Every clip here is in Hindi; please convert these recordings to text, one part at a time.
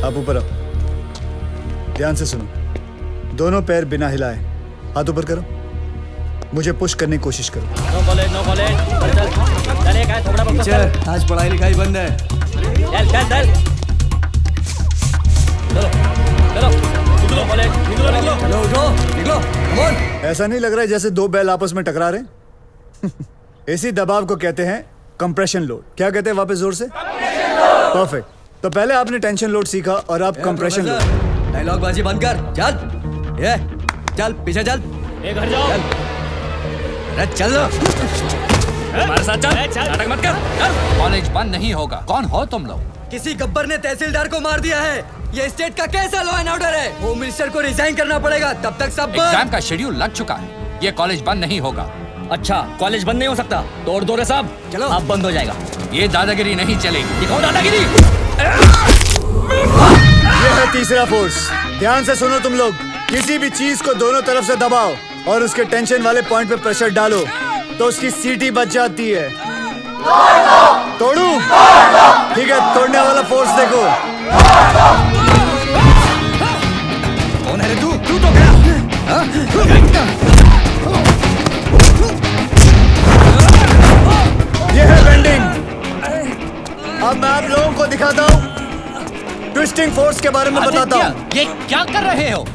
आप ऊपर आओ, ध्यान से सुनो। दोनों पैर बिना हिलाए हाथ ऊपर करो, मुझे पुश करने की कोशिश करो। नो कॉलेज चल चल एक है थोड़ा बहुत टीचर, आज पढ़ाई लिखाई बंद है। चल चल चल चलो चलो निकलो कॉलेज निकलो चलो उठो, निकलो, कम ऑन। ऐसा नहीं लग रहा है जैसे दो बैल आपस में टकरा रहे हैं? इसी दबाव को कहते हैं कंप्रेशन लोड। क्या कहते हैं वापस जोर से? परफेक्ट। तो पहले आपने टेंशन लोड सीखा और अब कंप्रेशन लोड। डायलॉग बाजी बंद कर, चल ये चल पीछे चल। ए घर जाओ, अरे चल हमारे साथ चल, नाटक मत कर, चल। कॉलेज बंद नहीं होगा। कौन हो तुम लोग? किसी गब्बर ने तहसीलदार को मार दिया है। ये स्टेट का कैसा लॉ एंड ऑर्डर है? होम मिनिस्टर को रिजाइन करना पड़ेगा, तब तक सब एग्जाम का शेड्यूल लग चुका है। ये कॉलेज बंद नहीं होगा। अच्छा कॉलेज बंद नहीं हो सकता, तोड़ दो रे साहब। चलो। अब बंद हो जाएगा। ये दादागिरी नहीं चलेगी। दिखाओ दादागिरी। ये है तीसरा फोर्स। ध्यान से सुनो तुम लोग। किसी भी चीज को दोनों तरफ से दबाओ और उसके टेंशन वाले पॉइंट पे प्रेशर डालो तो उसकी सीटी बच जाती है। तोड़ू? ठीक है, तोड़ने वाला फोर्स देखो। कौन है रे तू? तू तो गया। ये है बेंडिंग। अब मैं आप लोगों को दिखाता हूँ ट्विस्टिंग फोर्स के बारे में बताता हूँ। ये क्या कर रहे हो?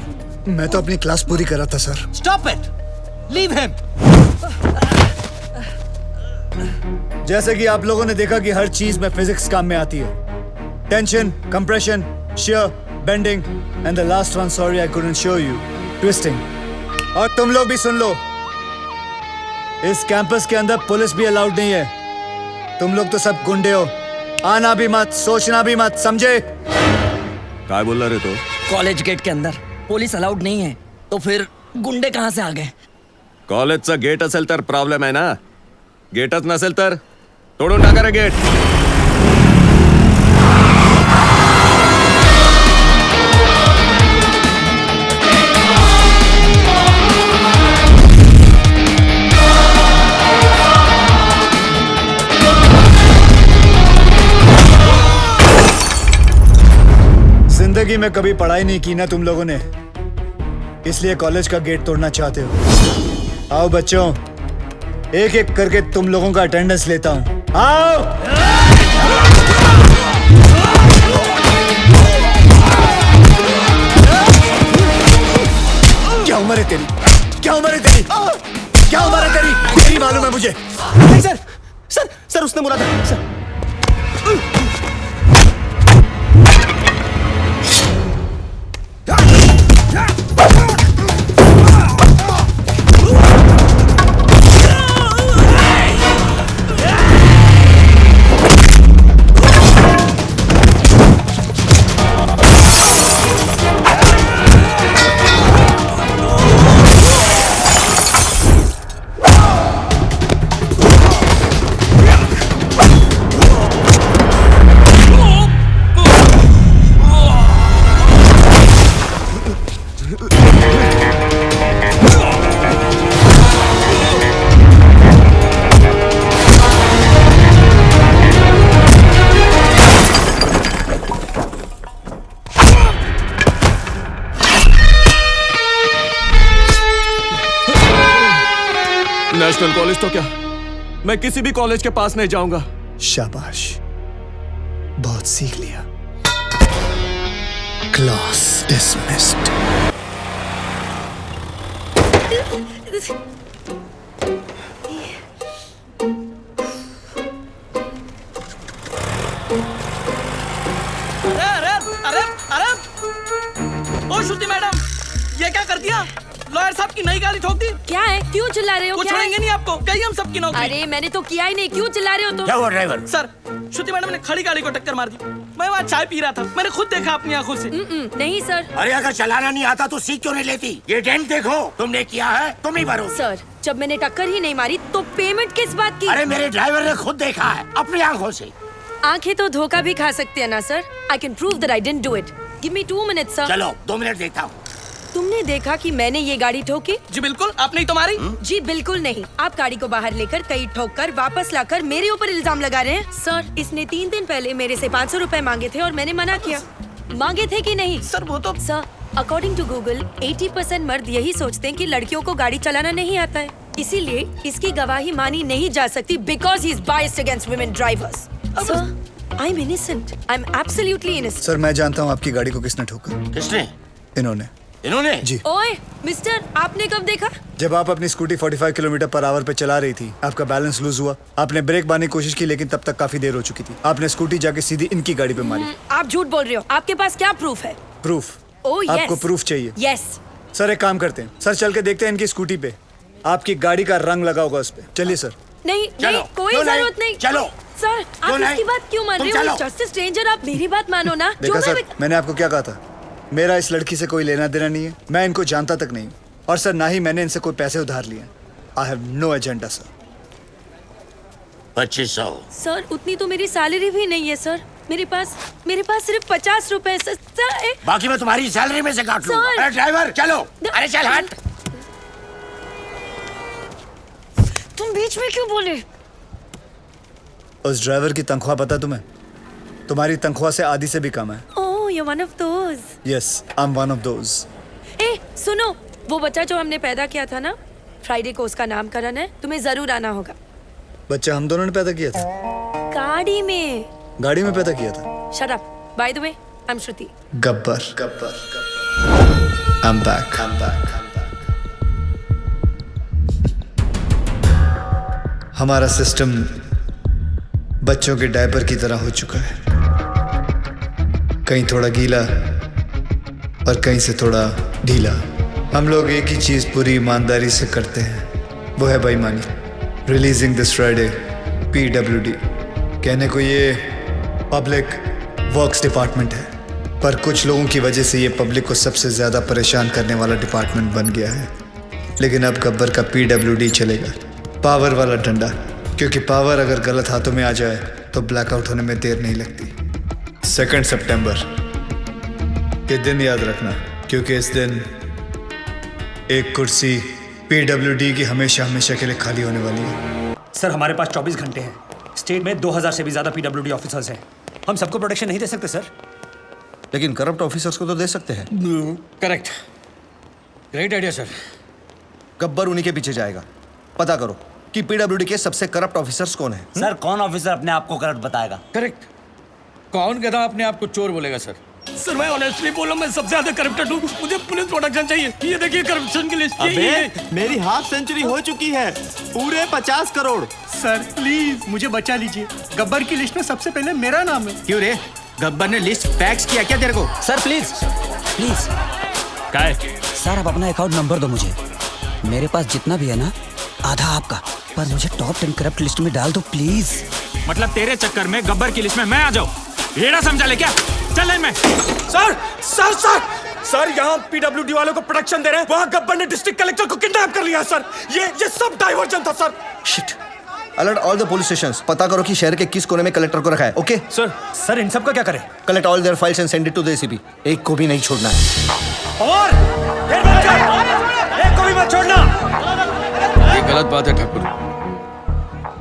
मैं तो अपनी क्लास पूरी कर रहा था sir. Stop it, leave him. जैसे कि आप लोगों ने देखा कि हर चीज में फिजिक्स काम में आती है। Tension, compression, shear, bending and the last one, sorry I couldn't show you, twisting. और तुम लोग भी सुन लो, इस कैंपस के अंदर पुलिस भी अलाउड नहीं है। तुम लोग तो सब गुंडे हो। आना भी मत, सोचना भी मत, समझे? काय बोल रहे तो? कॉलेज गेट के अंदर पुलिस अलाउड नहीं है, तो फिर गुंडे कहाँ से आ गए? कॉलेजचा गेट असेल तर प्रॉब्लेम आहे ना, गेटच नसेल तर तोडून टाका रे गेट. जिंदगी में कभी पढ़ाई नहीं की ना तुम लोगों ने, इसलिए कॉलेज का गेट तोड़ना चाहते हो। आओ बच्चों, एक एक करके तुम लोगों का अटेंडेंस लेता हूं। आओ। क्या उम्र है तेरी? क्या उम्र है तेरी? क्या उम्र है तेरी? तेरी मालूम है मुझे। नहीं सर, सर सर उसने बोला था सर। नेशनल कॉलेज तो क्या, मैं किसी भी कॉलेज के पास नहीं जाऊंगा. शाबाश, बहुत सीख लिया। Class dismissed. अरे अरे अरे ओ श्रुति मैडम, ये क्या कर दिया? लॉयर साहब की नई गाड़ी ठोक दी। क्या है? क्यों चिल्ला रहे हो? कुछ क्या है? छोड़ेंगे नहीं आपको, कहीं हम सबकी नौकरी। अरे मैंने तो किया ही नहीं, क्यों चिल्ला रहे हो तुम? क्या हुआ ड्राइवर? सर, श्रुति मैडम ने खड़ी गाड़ी को टक्कर मार दी। मैं वहाँ चाय पी रहा था, मैंने खुद देखा अपनी आंखों से। नहीं सर। अरे अगर चलाना नहीं आता तो सीख क्यों नहीं लेती? ये डेंट देखो, तुमने किया है, तुम ही भरो। सर, जब मैंने टक्कर ही नहीं मारी तो पेमेंट किस बात की? अरे मेरे ड्राइवर ने खुद देखा है अपनी आंखों से। आंखें तो धोखा भी खा सकती है ना sir. I can prove that I didn't do it. Give me 2 minutes sir. चलो 2 मिनट देखता हूँ। तुमने देखा कि मैंने ये गाड़ी ठोकी? जी बिल्कुल, आपने ही तो मारी। जी बिल्कुल नहीं। आप गाड़ी को बाहर लेकर कहीं ठोक कर वापस लाकर मेरे ऊपर इल्जाम लगा रहे हैं। सर, इसने 3 दिन पहले मेरे से 500 रुपए मांगे थे और मैंने मना किया। मांगे थे कि नहीं? सर वो तो सर, अकॉर्डिंग टू गूगल 80% मर्द यही सोचते हैं कि लड़कियों को गाड़ी चलाना नहीं आता है, इसीलिए इसकी गवाही मानी नहीं जा सकती because he is biased against women drivers. Sir, I'm innocent. I'm absolutely innocent. Sir मैं जानता हूँ आपकी गाड़ी को किसने ठोका। किसने? इन्होंने। इन्होंने? जी। ओए, मिस्टर, आपने कब देखा? जब आप अपनी स्कूटी 45 किलोमीटर पर आवर पे चला रही थी, आपका बैलेंस लूज हुआ, आपने ब्रेक मारने की कोशिश की लेकिन तब तक काफी देर हो चुकी थी। आपने स्कूटी जाके सीधी इनकी गाड़ी पे मारी। आप झूठ बोल रहे हो। आपके पास क्या प्रूफ है? प्रूफ? Oh yes. आपको प्रूफ चाहिए? यस। सर एक काम करते हैं, सर चल के देखते हैं इनकी स्कूटी पे आपकी गाड़ी का रंग लगा होगा उस पे। चलिए सर। नहीं चलो, नहीं, कोई क्यों नहीं? जरूरत नहीं। चलो। सर, क्यों आप नहीं? इसकी बात क्यों मान तुम रहे हो? चलो। जस्ट स्ट्रेंजर, आप मेरी बात मानो ना। देखा जो सर, मैं- मैंने आपको क्या कहा था, मेरा इस लड़की से कोई लेना देना नहीं है, मैं इनको जानता तक नहीं हूँ, और सर ना ही मैंने इनसे कोई पैसे उधार लिए। I have no agenda sir. 2500। Sir, उतनी तो मेरी सैलरी भी नहीं है सर। मेरे पास सिर्फ 50 रुपए है, सर। बाकी मैं तुम्हारी सैलरी में से काट लूंगा। सर। अरे ड्राइवर चलो। अरे चल हट। तुम बीच में क्यों बोले? उस ड्राइवर की तनख्वाह पता तुम्हें? तुम्हारी तनख्वाह से आधी से भी कम है। Oh, you're one of those. Yes, I am one of those. ए, सुनो, वो बच्चा जो हमने पैदा किया था ना, फ्राइडे को उसका नामकरण है, तुम्हें जरूर आना होगा। बच्चा हम दोनों ने पैदा किया था? गाड़ी में। गाड़ी में पैदा किया था? Shut up. By the way, I'm Shruti. Gabbar Gabbar I am back. हमारा सिस्टम बच्चों के डायपर की तरह हो चुका है, कहीं थोड़ा गीला और कहीं से थोड़ा ढीला। हम लोग एक ही चीज पूरी ईमानदारी से करते हैं, वो है बेईमानी। Releasing this Friday PWD। कहने को ये पब्लिक वर्क्स डिपार्टमेंट है, पर कुछ लोगों की वजह से ये पब्लिक को सबसे ज्यादा परेशान करने वाला डिपार्टमेंट बन गया है। लेकिन अब गब्बर का PWD चलेगा, पावर वाला डंडा, क्योंकि पावर अगर गलत हाथों में आ जाए तो ब्लैकआउट होने में देर नहीं लगती। 2 सितंबर ये दिन याद रखना, क्योंकि इस दिन एक कुर्सी PWD की हमेशा हमेशा के लिए खाली होने वाली है। सर हमारे पास 24 घंटे हैं। स्टेट में 2000 से भी ज्यादा PWD ऑफिसर्स हैं। हम सबको प्रोटेक्शन नहीं दे सकते सर। लेकिन करप्ट ऑफिसर्स को तो दे सकते हैं। Correct, great idea sir. Gabbar उन्हीं के पीछे जाएगा। पता करो कि PWD के सबसे करप्ट ऑफिसर्स कौन है। सर कौन ऑफिसर अपने आप को करप्ट बताएगा? करेक्ट, कौन गधा अपने आप को चोर बोलेगा सर? सर मैं ऑनेस्टली बोल रहा हूँ, मैं सबसे ज्यादा करप्टेड हूँ। मुझे पुलिस प्रोटेक्शन चाहिए। ये देखिए करप्शन की लिस्ट। अबे मेरी हाफ सेंचुरी हो चुकी है, पूरे 50 करोड़। सर प्लीज मुझे बचा लीजिए, गब्बर की लिस्ट में सबसे पहले मेरा नाम है। क्यों रे, गब्बर ने लिस्ट फैक्स किया क्या तेरे को? Sir please please. काय? सर आप अपना अकाउंट नंबर दो मुझे, मेरे पास जितना भी है ना आधा आपका, पर मुझे टॉप 10 करप्ट लिस्ट में डाल दो प्लीज। मतलब तेरे चक्कर में गब्बर की लिस्ट में मैं आ जाऊँ? ये ना समझा ले क्या? चल लाइन में। सर सर सर सर, यहाँ PWD वालों को प्रोटेक्शन दे रहे हैं, वहाँ गब्बर ने डिस्ट्रिक्ट कलेक्टर को किडनैप कर लिया सर। ये सब डाइवर्जन था sir. Shit. Alert all the police stations. पता करो कि शहर के किस कोने में कलेक्टर को रखा है। ओके सर इन सब का क्या करें? Collect all their files and send it to the ACP। एक को भी नहीं छोड़ना है। और एक को भी मत छोड़ना। ये गलत बात है ठाकुर।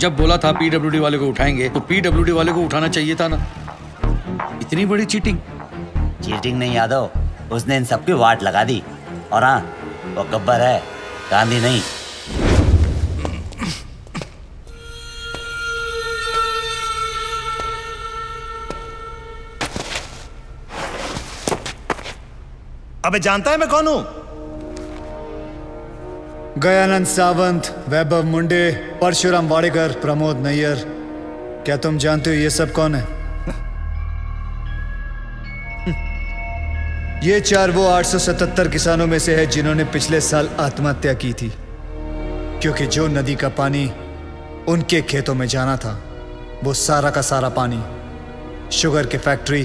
जब बोला था PWD वाले को उठाएंगे तो PWD वाले को उठाना चाहिए था ना। इतनी बड़ी चीटिंग। चीटिंग नहीं यादव, उसने इन सबकी वाट लगा दी। और हाँ, वो गब्बर है, गांधी नहीं। अबे जानता है मैं कौन हूँ? गयानंद सावंत, वैभव मुंडे, परशुराम वाडेकर, प्रमोद नैयर। क्या तुम जानते हो ये सब कौन है? ये 4 वो 877 किसानों में से है जिन्होंने पिछले साल आत्महत्या की थी, क्योंकि जो नदी का पानी उनके खेतों में जाना था वो सारा का सारा पानी शुगर की फैक्ट्री,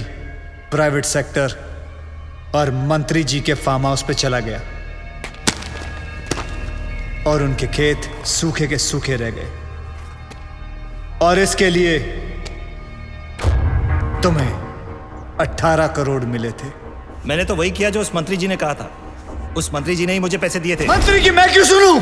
प्राइवेट सेक्टर और मंत्री जी के फार्म हाउस पे चला गया और उनके खेत सूखे के सूखे रह गए। और इसके लिए तुम्हें 18 करोड़ मिले थे। मैंने तो वही किया जो उस मंत्री जी ने कहा था। उस मंत्री जी ने ही मुझे पैसे दिए थे। मंत्री की मैं क्यों सुनूं?